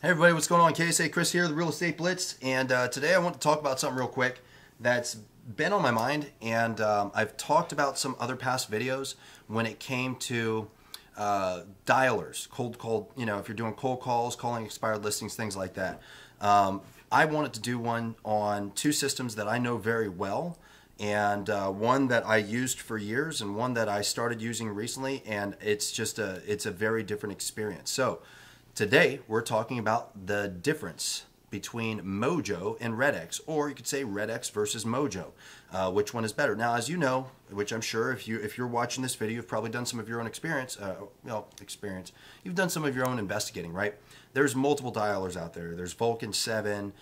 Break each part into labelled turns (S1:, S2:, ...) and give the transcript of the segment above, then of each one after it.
S1: Hey everybody, what's going on? KSA Kris here, the Real Estate Blitz, and today I want to talk about something real quick that's been on my mind, and I've talked about some other past videos when it came to dialers, cold call, if you're doing cold calls, calling expired listings, things like that. I wanted to do one on two systems that I know very well, and one that I used for years and one that I started using recently, and it's a very different experience. So today we're talking about the difference between Mojo and RedX, or you could say RedX versus Mojo. Which one is better? Now, as you know, which I'm sure if you're watching this video, you've probably done some of your own experience. You've done some of your own investigating, right? There's multiple dialers out there. There's Vulcan 7,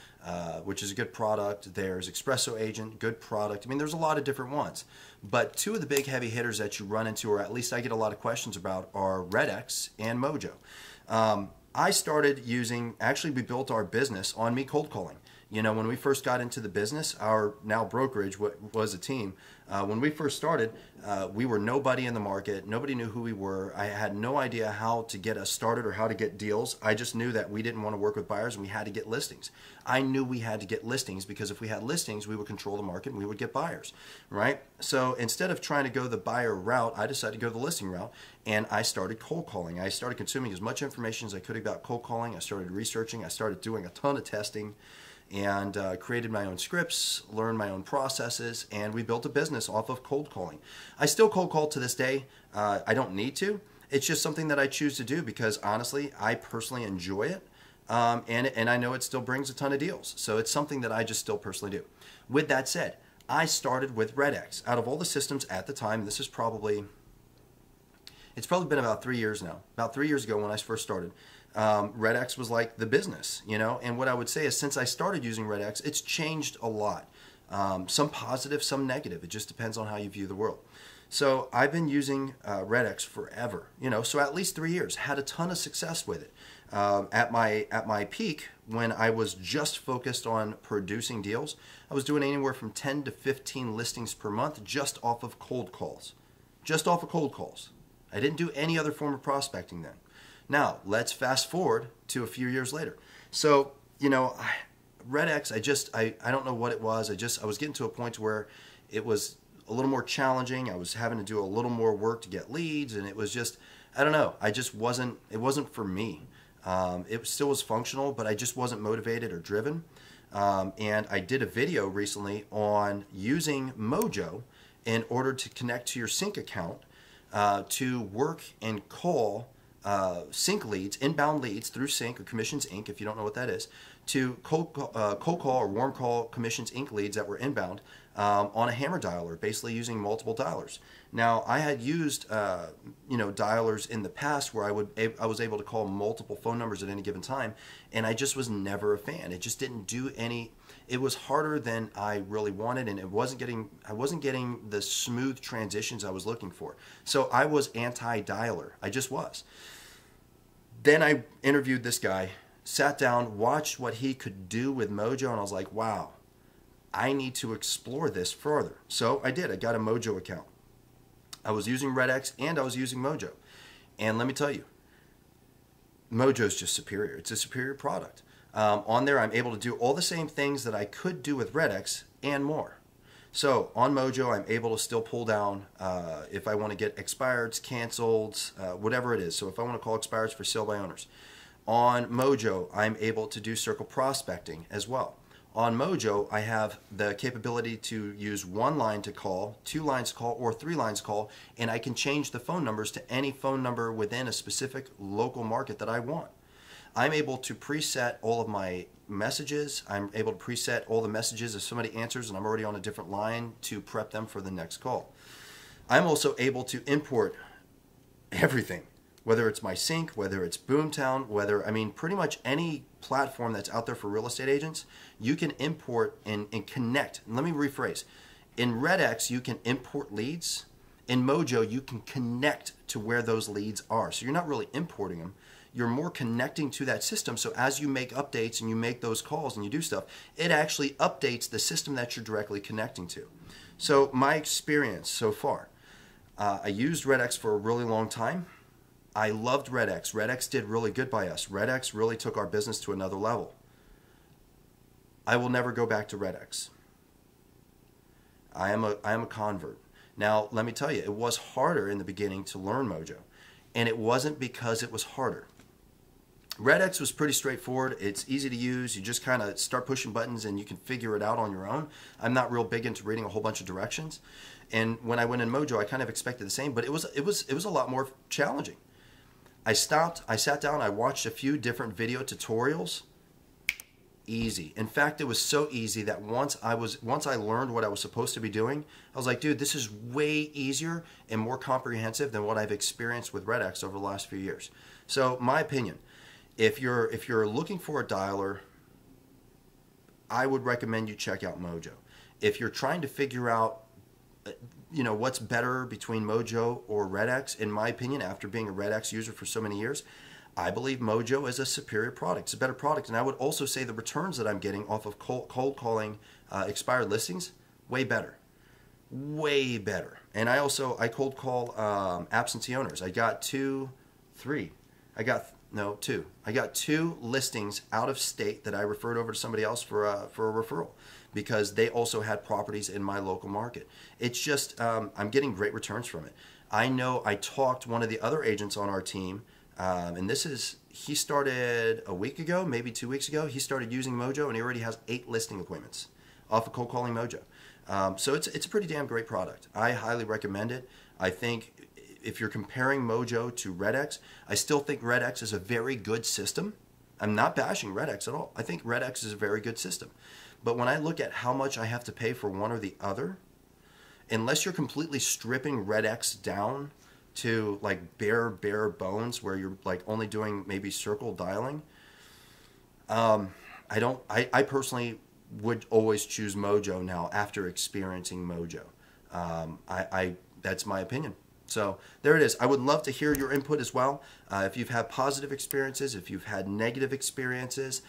S1: which is a good product. There's Espresso Agent, good product. I mean, there's a lot of different ones. But two of the big heavy hitters that you run into, or at least I get a lot of questions about, are RedX and Mojo. I started using, actually we built our business on me cold calling. When we first got into the business, our now brokerage was a team. When we first started, we were nobody in the market. Nobody knew who we were. I had no idea how to get us started or how to get deals. I just knew that we didn't want to work with buyers and we had to get listings. I knew we had to get listings because if we had listings, we would control the market and we would get buyers, right? So instead of trying to go the buyer route, I decided to go the listing route, and I started cold calling. I started consuming as much information as I could about cold calling. I started researching. I started doing a ton of testing, and created my own scripts, learned my own processes, and we built a business off of cold calling. I still cold call to this day. I don't need to. It's just something that I choose to do because honestly, I personally enjoy it, and I know it still brings a ton of deals. So it's something that I just still personally do. With that said, I started with RedX. Out of all the systems at the time, it's probably been about 3 years now. About 3 years ago when I first started, RedX was like the business, and what I would say is since I started using RedX, it's changed a lot. Some positive, some negative. It just depends on how you view the world. So I've been using RedX forever, so at least 3 years. Had a ton of success with it. At my peak, when I was just focused on producing deals, I was doing anywhere from 10 to 15 listings per month just off of cold calls. Just off of cold calls. I didn't do any other form of prospecting then. Now, let's fast forward to a few years later. So, RedX, I don't know what it was. I was getting to a point where it was a little more challenging. I was having to do a little more work to get leads, and it was just, I don't know. It wasn't for me. It still was functional, but I just wasn't motivated or driven. And I did a video recently on using Mojo in order to connect to your sync account to work and call sync leads, inbound leads through Sync or Commissions Inc. if you don't know what that is, to cold call or warm call Commissions Inc. leads that were inbound on a hammer dialer, basically using multiple dialers. Now, I had used dialers in the past where I was able to call multiple phone numbers at any given time, and I just was never a fan. It just didn't do any. It was harder than I really wanted, and I wasn't getting the smooth transitions I was looking for. So I was anti-dialer. I just was. Then I interviewed this guy, sat down, watched what he could do with Mojo, and I was like, wow, I need to explore this further. So I did. I got a Mojo account. I was using RedX and I was using Mojo. And let me tell you, Mojo's just superior. It's a superior product. On there, I'm able to do all the same things that I could do with RedX and more. So on Mojo, I'm able to still pull down if I want to get expireds, canceled, whatever it is. So if I want to call expireds for sale by owners. On Mojo, I'm able to do circle prospecting as well. On Mojo, I have the capability to use one line to call, 2 lines to call, or 3 lines to call, and I can change the phone numbers to any phone number within a specific local market that I want. I'm able to preset all of my messages. I'm able to preset all the messages if somebody answers and I'm already on a different line to prep them for the next call. I'm also able to import everything, whether it's my sync, whether it's Boomtown, pretty much any platform that's out there for real estate agents, you can import and connect. And let me rephrase. In RedX, you can import leads. In Mojo, you can connect to where those leads are. So you're not really importing them. You're more connecting to that system. So as you make updates and you make those calls and you do stuff, it actually updates the system that you're directly connecting to. So my experience so far, I used RedX for a really long time. I loved Red X. Red X did really good by us. Red X really took our business to another level. I will never go back to Red X. I am a convert. Now, let me tell you, it was harder in the beginning to learn Mojo, and it wasn't because it was harder. Red X was pretty straightforward. It's easy to use. You just kind of start pushing buttons and you can figure it out on your own. I'm not real big into reading a whole bunch of directions. And when I went in Mojo, I kind of expected the same, but it was a lot more challenging. I stopped, I sat down, I watched a few different video tutorials. Easy. In fact, it was so easy that once I learned what I was supposed to be doing, I was like, dude, this is way easier and more comprehensive than what I've experienced with Red X over the last few years. So, my opinion, if you're looking for a dialer, I would recommend you check out Mojo. If you're trying to figure out, what's better between Mojo or Red X, in my opinion, after being a Red X user for so many years, I believe Mojo is a superior product. It's a better product, and I would also say the returns that I'm getting off of cold calling expired listings, way better. Way better. And I cold call absentee owners. I got two listings out of state that I referred over to somebody else for a referral because they also had properties in my local market. It's just, I'm getting great returns from it. I know I talked one of the other agents on our team, and he started a week ago, maybe 2 weeks ago. He started using Mojo, and he already has 8 listing appointments off of cold calling Mojo. So it's a pretty damn great product. I highly recommend it. I think if you're comparing Mojo to Red X, I still think Red X is a very good system. I'm not bashing Red X at all. I think Red X is a very good system. But when I look at how much I have to pay for one or the other, unless you're completely stripping Red X down to like bare bones where you're like only doing maybe circle dialing, I personally would always choose Mojo now after experiencing Mojo. That's my opinion. So there it is. I would love to hear your input as well. If you've had positive experiences, if you've had negative experiences,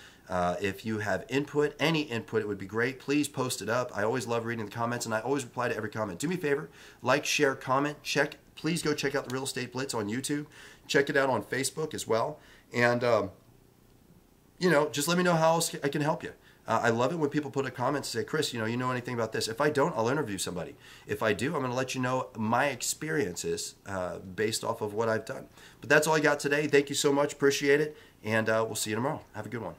S1: if you have input, any input, it would be great. Please post it up. I always love reading the comments, and I always reply to every comment. Do me a favor, like, share, comment, please go check out the Real Estate Blitz on YouTube. Check it out on Facebook as well. And, just let me know how else I can help you. I love it when people put a comment and say, Chris, you know anything about this? If I don't, I'll interview somebody. If I do, I'm going to let you know my experiences based off of what I've done. But that's all I got today. Thank you so much. Appreciate it. And we'll see you tomorrow. Have a good one.